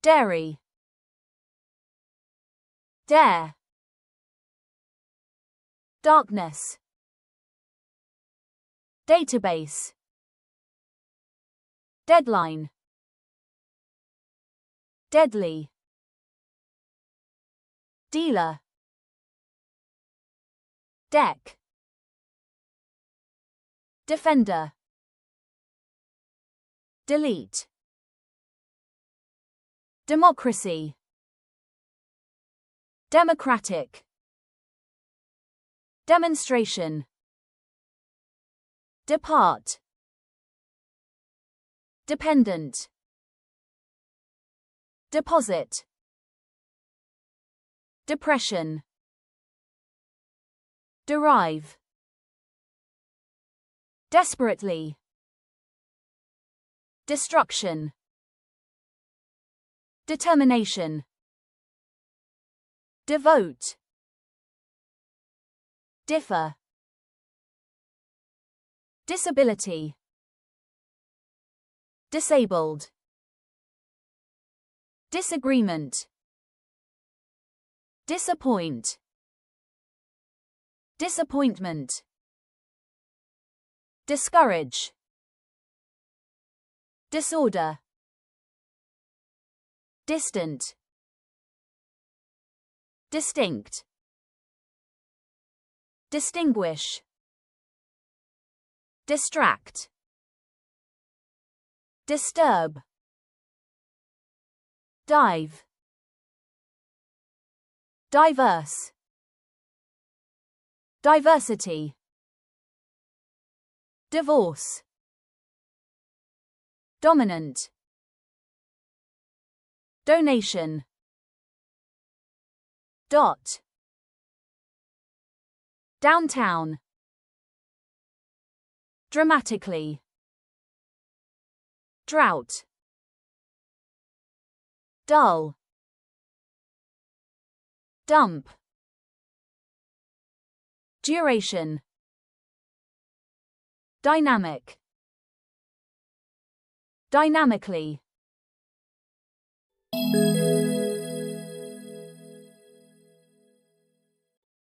dairy, dare, darkness, database, deadline, deadly, dealer, deck, defender, delete, democracy, democratic, demonstration, depart, dependent, deposit, depression, derive, desperately, destruction, determination, devote, differ, disability, disabled, disagreement, disappoint, disappointment, discourage, disorder, distant, distinct, distinguish, distract, disturb, dive, diverse, diversity, divorce, dominant, donation, dot, downtown, dramatically, drought, dull, dump, duration, dynamic, dynamically,